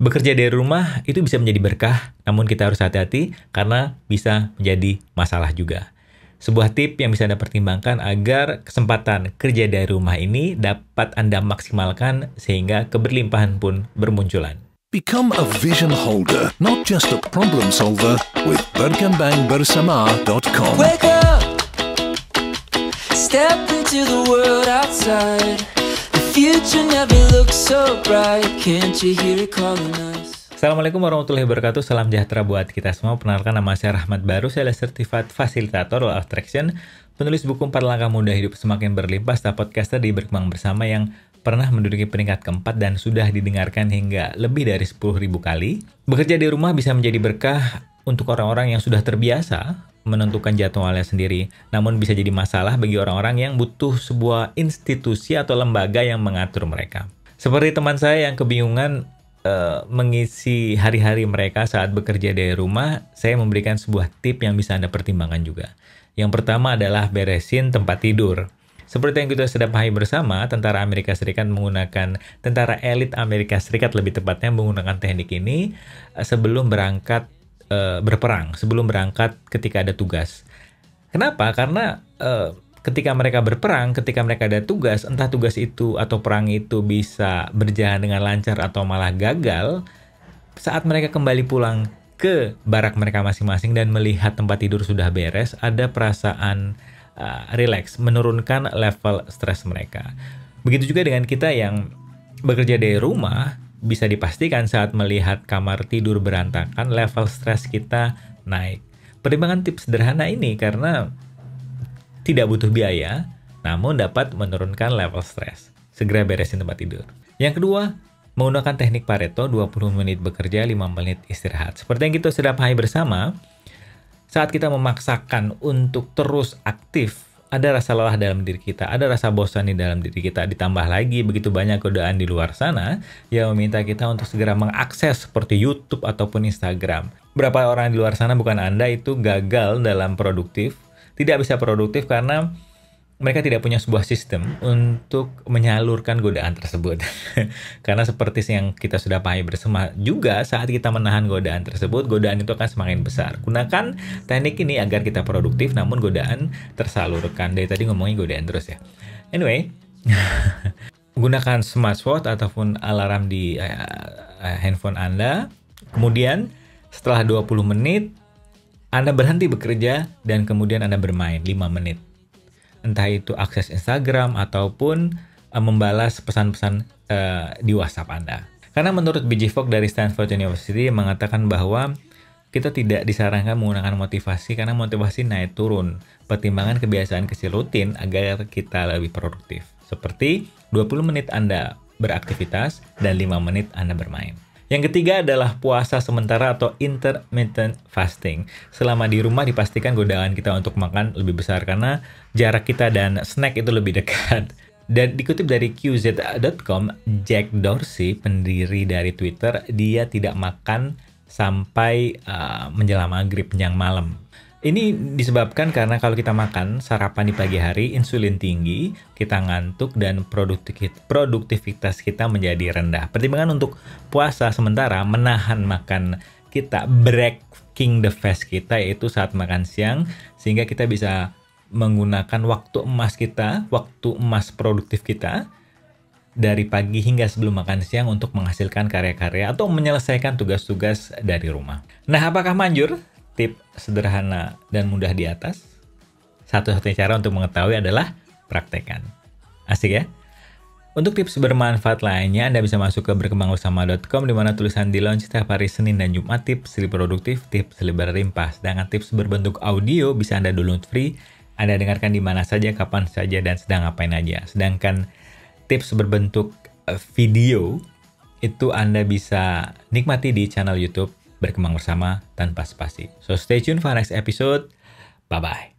Bekerja dari rumah itu bisa menjadi berkah, namun kita harus hati-hati karena bisa menjadi masalah juga. Sebuah tip yang bisa Anda pertimbangkan agar kesempatan kerja dari rumah ini dapat Anda maksimalkan sehingga keberlimpahan pun bermunculan. Become a vision holder, not just a problem solver with berkembangbersama.com. Wake up, step into the world outside. The future never looks so bright. Can't you hear it calling us? Assalamualaikum warahmatullahi wabarakatuh, salam sejahtera buat kita semua. Perkenalkan, nama saya Rahmat Baru, saya adalah Certified Facilitator Law of Attraction, penulis buku 4 Langkah Mudah Hidup Semakin Berlimpah, serta podcaster di Berkembang Bersama yang pernah menduduki peringkat keempat dan sudah didengarkan hingga lebih dari 10.000 kali. Bekerja di rumah bisa menjadi berkah untuk orang-orang yang sudah terbiasa menentukan jadwalnya sendiri, namun bisa jadi masalah bagi orang-orang yang butuh sebuah institusi atau lembaga yang mengatur mereka. Seperti teman saya yang kebingungan mengisi hari-hari mereka saat bekerja dari rumah, saya memberikan sebuah tip yang bisa Anda pertimbangkan juga. Yang pertama adalah beresin tempat tidur. Seperti yang kita sudah pahami bersama, tentara Amerika Serikat menggunakan, tentara elit Amerika Serikat lebih tepatnya menggunakan teknik ini sebelum berangkat berperang, sebelum berangkat ketika ada tugas. Kenapa? Karena ketika mereka berperang, ketika mereka ada tugas, entah tugas itu atau perang itu bisa berjalan dengan lancar atau malah gagal, saat mereka kembali pulang ke barak mereka masing-masing dan melihat tempat tidur sudah beres, ada perasaan rileks, menurunkan level stres mereka. Begitu juga dengan kita yang bekerja dari rumah, bisa dipastikan saat melihat kamar tidur berantakan, level stres kita naik. Pertimbangan tips sederhana ini karena tidak butuh biaya, namun dapat menurunkan level stres. Segera beresin tempat tidur. Yang kedua, menggunakan teknik Pareto, 20 menit bekerja, 5 menit istirahat. Seperti yang kita sudah pahami bersama, saat kita memaksakan untuk terus aktif, ada rasa lelah dalam diri kita, ada rasa bosan di dalam diri kita, ditambah lagi begitu banyak godaan di luar sana yang meminta kita untuk segera mengakses seperti YouTube ataupun Instagram. Berapa orang di luar sana, bukan Anda, itu gagal dalam produktif, tidak bisa produktif karena mereka tidak punya sebuah sistem untuk menyalurkan godaan tersebut. Karena seperti yang kita sudah pahami bersama juga, saat kita menahan godaan tersebut, godaan itu akan semakin besar. Gunakan teknik ini agar kita produktif namun godaan tersalurkan. Dari tadi ngomongin godaan terus ya. Anyway, gunakan smartwatch ataupun alarm di handphone Anda. Kemudian setelah 20 menit Anda berhenti bekerja dan kemudian Anda bermain 5 menit. Entah itu akses Instagram ataupun membalas pesan-pesan di WhatsApp Anda. Karena menurut B.J. Fogg dari Stanford University mengatakan bahwa kita tidak disarankan menggunakan motivasi karena motivasi naik turun. Pertimbangan kebiasaan kecil rutin agar kita lebih produktif. Seperti 20 menit Anda beraktivitas dan 5 menit Anda bermain. Yang ketiga adalah puasa sementara atau intermittent fasting. Selama di rumah dipastikan godaan kita untuk makan lebih besar karena jarak kita dan snack itu lebih dekat. Dan dikutip dari QZ.com, Jack Dorsey, pendiri dari Twitter, dia tidak makan sampai menjelang maghrib, menjelang malam. Ini disebabkan karena kalau kita makan sarapan di pagi hari, insulin tinggi, kita ngantuk, dan produktivitas kita menjadi rendah. Pertimbangan untuk puasa sementara menahan makan kita, breaking the fast kita, yaitu saat makan siang, sehingga kita bisa menggunakan waktu emas kita, waktu emas produktif kita, dari pagi hingga sebelum makan siang untuk menghasilkan karya-karya atau menyelesaikan tugas-tugas dari rumah. Nah, apakah manjur? Tip sederhana dan mudah di atas. Satu-satunya cara untuk mengetahui adalah praktekkan. Asik ya? Untuk tips bermanfaat lainnya, Anda bisa masuk ke berkembangbersama.com di mana tulisan di launch setiap hari Senin dan Jumat, tips lebih produktif, tips lebih berlimpah. Sedangkan tips berbentuk audio bisa Anda download free. Anda dengarkan di mana saja, kapan saja, dan sedang ngapain aja. Sedangkan tips berbentuk video itu Anda bisa nikmati di channel YouTube Berkembang Bersama tanpa spasi. So stay tuned for next episode. Bye-bye.